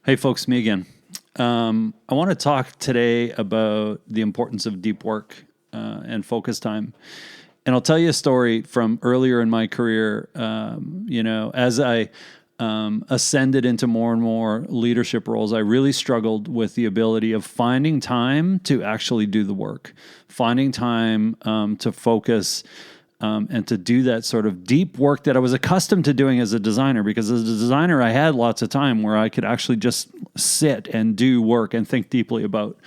Hey folks, me again. I want to talk today about the importance of deep work and focus time. And I'll tell you a story from earlier in my career. As I ascended into more and more leadership roles, I really struggled with the ability of finding time to actually do the work, finding time to focus and to do that sort of deep work that I was accustomed to doing as a designer. Because as a designer, I had lots of time where I could actually just sit and do work and think deeply about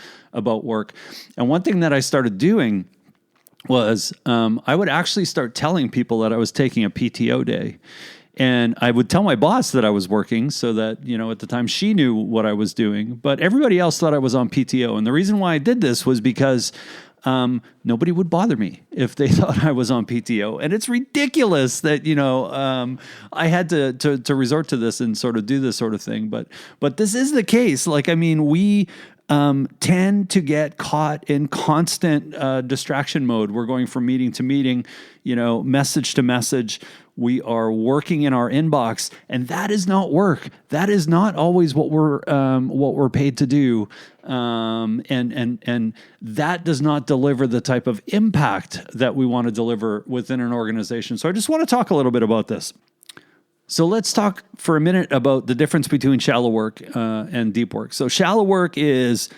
work. And one thing that I started doing was I would actually start telling people that I was taking a PTO day. And I would tell my boss that I was working so that, at the time she knew what I was doing. But everybody else thought I was on PTO. And the reason why I did this was because nobody would bother me if they thought I was on PTO. And it's ridiculous that, I had to resort to this and sort of do this sort of thing. But this is the case. We tend to get caught in constant distraction mode. We're going from meeting to meeting, message to message. We are working in our inbox, and that is not work. That is not always what we're paid to do, and that does not deliver the type of impact that we want to deliver within an organization. So I just want to talk a little bit about this. So let's talk for a minute about the difference between shallow work and deep work. So shallow work is,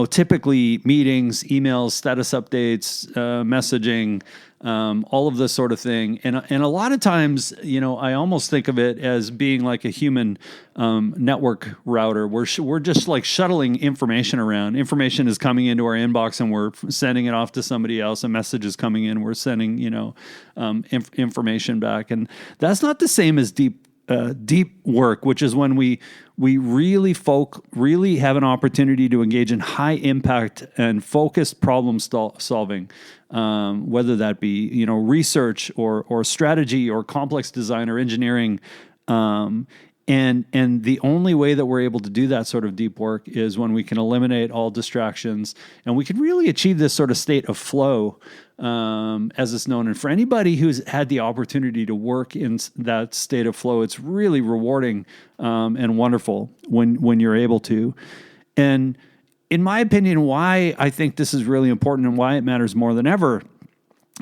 typically meetings, emails, status updates, messaging, all of this sort of thing. And a lot of times, I almost think of it as being like a human network router. We're just like shuttling information around. Information is coming into our inbox and we're sending it off to somebody else. A message is coming in, we're sending, information back. And that's not the same as deep work, which is when we really have an opportunity to engage in high impact and focused problem solving, whether that be research or strategy or complex design or engineering. And the only way that we're able to do that sort of deep work is when we can eliminate all distractions, and we can really achieve this sort of state of flow, as it's known. And for anybody who's had the opportunity to work in that state of flow, it's really rewarding and wonderful when you're able to. And in my opinion, why I think this is really important and why it matters more than ever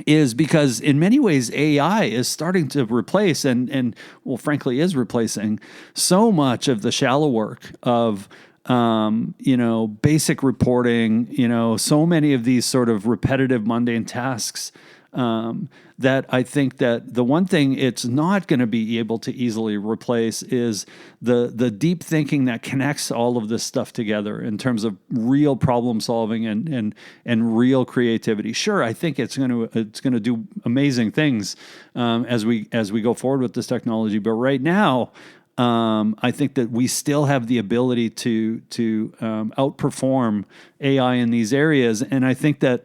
is because in many ways AI is starting to replace and frankly is replacing so much of the shallow work of basic reporting, so many of these sort of repetitive mundane tasks that I think that the one thing it's not going to be able to easily replace is the deep thinking that connects all of this stuff together in terms of real problem solving and real creativity. Sure, I think it's going to do amazing things as we go forward with this technology. But right now, I think that we still have the ability to outperform AI in these areas, and I think that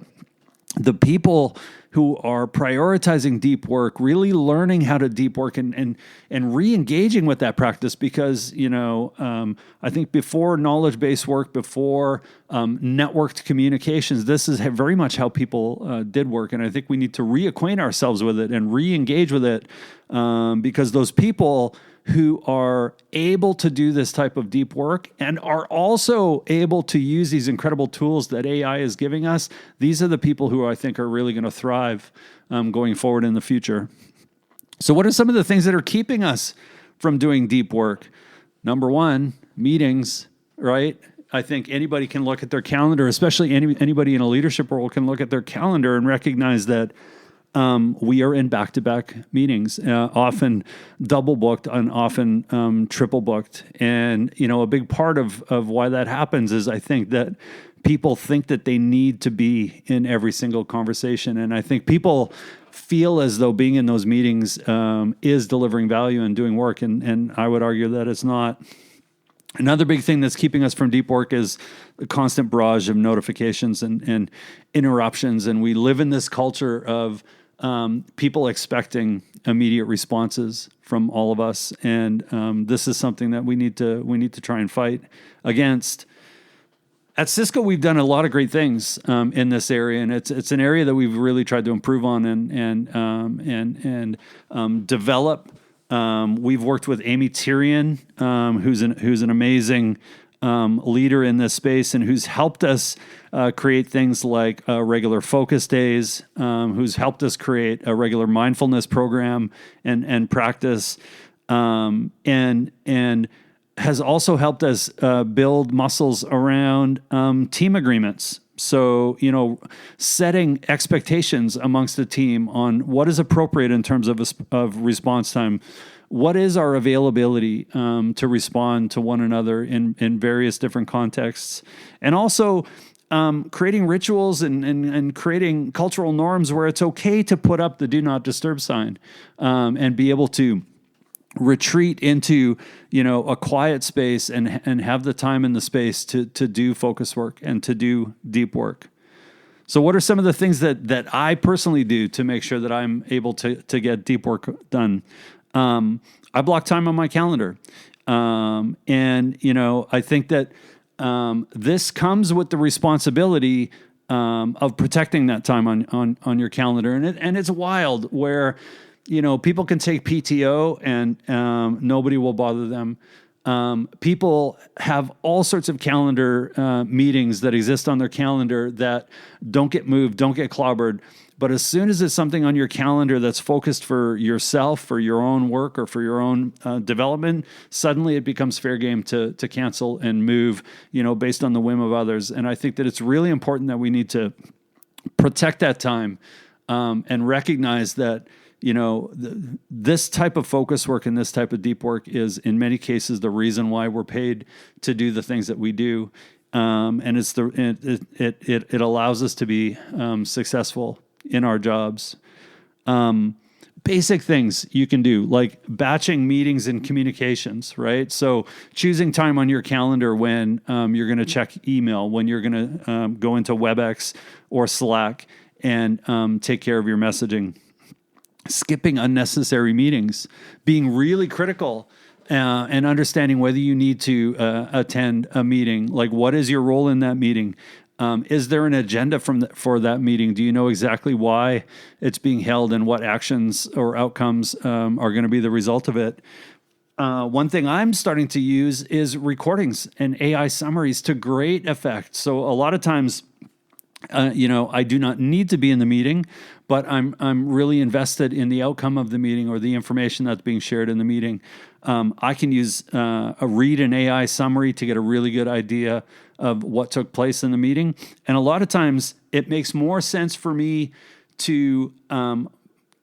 the people who are prioritizing deep work, really learning how to deep work and re-engaging with that practice, because I think before knowledge-based work, before networked communications, this is very much how people did work, and I think we need to reacquaint ourselves with it and re-engage with it, because those people who are able to do this type of deep work and are also able to use these incredible tools that AI is giving us, these are the people who I think are really going to thrive going forward in the future. So what are some of the things that are keeping us from doing deep work? Number one, meetings, right? I think anybody can look at their calendar, especially anybody in a leadership role can look at their calendar and recognize that we are in back-to-back meetings, often double booked and often triple booked. And, a big part of why that happens is I think that people think that they need to be in every single conversation. And I think people feel as though being in those meetings is delivering value and doing work. And I would argue that it's not. Another big thing that's keeping us from deep work is the constant barrage of notifications and interruptions. And we live in this culture of people expecting immediate responses from all of us, and this is something that we need to try and fight against. At Cisco, we've done a lot of great things in this area, and it's an area that we've really tried to improve on and develop We've worked with Amy Tyrion, who's an amazing leader in this space and who's helped us create things like regular focus days, who's helped us create a regular mindfulness program and practice, and has also helped us build muscles around team agreements. So, setting expectations amongst the team on what is appropriate in terms of response time. What is our availability to respond to one another in various different contexts? And also creating rituals and creating cultural norms where it's okay to put up the do not disturb sign and be able to retreat into, a quiet space and have the time and the space to do focus work and to do deep work. So what are some of the things that I personally do to make sure that I'm able to get deep work done? I block time on my calendar. And, I think that this comes with the responsibility of protecting that time on your calendar. And it's wild where, people can take PTO and nobody will bother them. People have all sorts of calendar meetings that exist on their calendar that don't get moved, don't get clobbered. But as soon as it's something on your calendar that's focused for yourself, for your own work, or for your own development, suddenly it becomes fair game to cancel and move, based on the whim of others. And I think that it's really important that we need to protect that time and recognize that, this type of focus work and this type of deep work is, in many cases, the reason why we're paid to do the things that we do. And it allows us to be successful in our jobs. Basic things you can do, like batching meetings and communications, right? So choosing time on your calendar when you're going to check email, when you're going to go into WebEx or Slack and take care of your messaging. Skipping unnecessary meetings, being really critical and understanding whether you need to attend a meeting. Like, what is your role in that meeting? Is there an agenda for that meeting? Do you know exactly why it's being held and what actions or outcomes are going to be the result of it? One thing I'm starting to use is recordings and AI summaries to great effect. So a lot of times, I do not need to be in the meeting, but I'm really invested in the outcome of the meeting or the information that's being shared in the meeting. I can use read an AI summary to get a really good idea of what took place in the meeting. And a lot of times it makes more sense for me to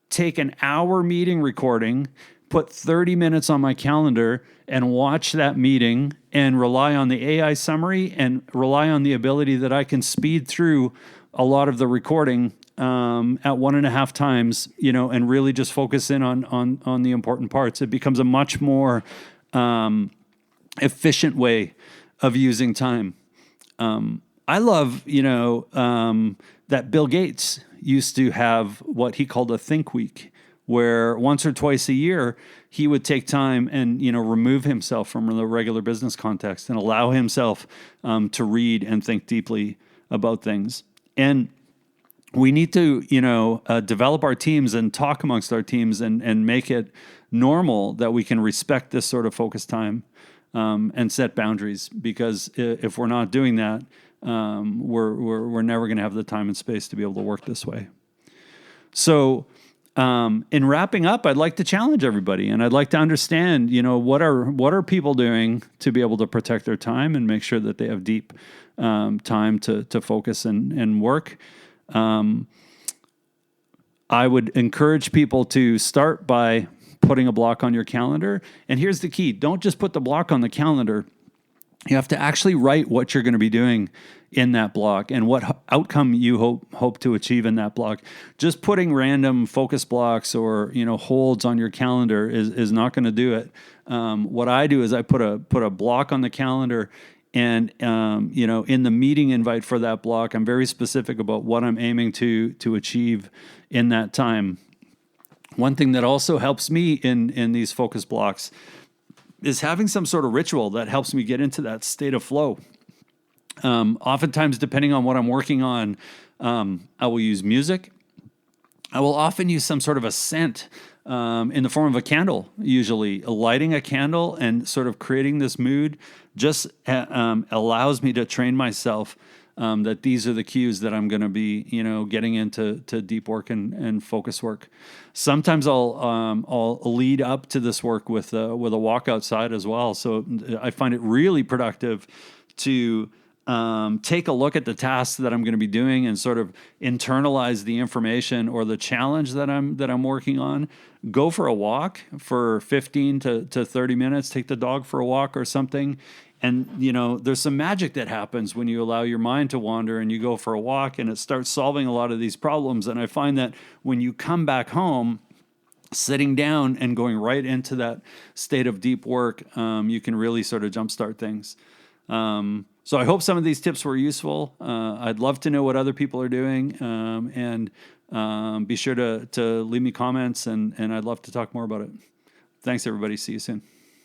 take an hour meeting recording, put 30 minutes on my calendar and watch that meeting and rely on the AI summary and rely on the ability that I can speed through a lot of the recording at 1.5 times, and really just focus in on the important parts. It becomes a much more efficient way of using time. I love, that Bill Gates used to have what he called a think week, where once or twice a year, he would take time and, remove himself from the regular business context and allow himself to read and think deeply about things. And we need to, develop our teams and talk amongst our teams and make it normal that we can respect this sort of focus time and set boundaries. Because if we're not doing that, we're never going to have the time and space to be able to work this way. So, in wrapping up, I'd like to challenge everybody, and I'd like to understand, what are people doing to be able to protect their time and make sure that they have deep time to focus and work. I would encourage people to start by putting a block on your calendar. And here's the key: don't just put the block on the calendar. You have to actually write what you're going to be doing in that block and what outcome you hope to achieve in that block. Just putting random focus blocks or holds on your calendar is not going to do it. What I do is I put a block on the calendar, and in the meeting invite for that block, I'm very specific about what I'm aiming to achieve in that time. One thing that also helps me in these focus blocks is having some sort of ritual that helps me get into that state of flow. Oftentimes, depending on what I'm working on, I will use music. I will often use some sort of a scent in the form of a candle, usually. Lighting a candle and sort of creating this mood just allows me to train myself that these are the cues that I'm going to be, getting into deep work and focus work. Sometimes I'll lead up to this work with a walk outside as well. So I find it really productive to take a look at the tasks that I'm going to be doing and sort of internalize the information or the challenge that I'm working on. Go for a walk for 15 to 30 minutes, take the dog for a walk or something. And, there's some magic that happens when you allow your mind to wander and you go for a walk, and it starts solving a lot of these problems. And I find that when you come back home, sitting down and going right into that state of deep work, you can really sort of jumpstart things. So I hope some of these tips were useful. I'd love to know what other people are doing, and be sure to leave me comments, and I'd love to talk more about it. Thanks, everybody. See you soon.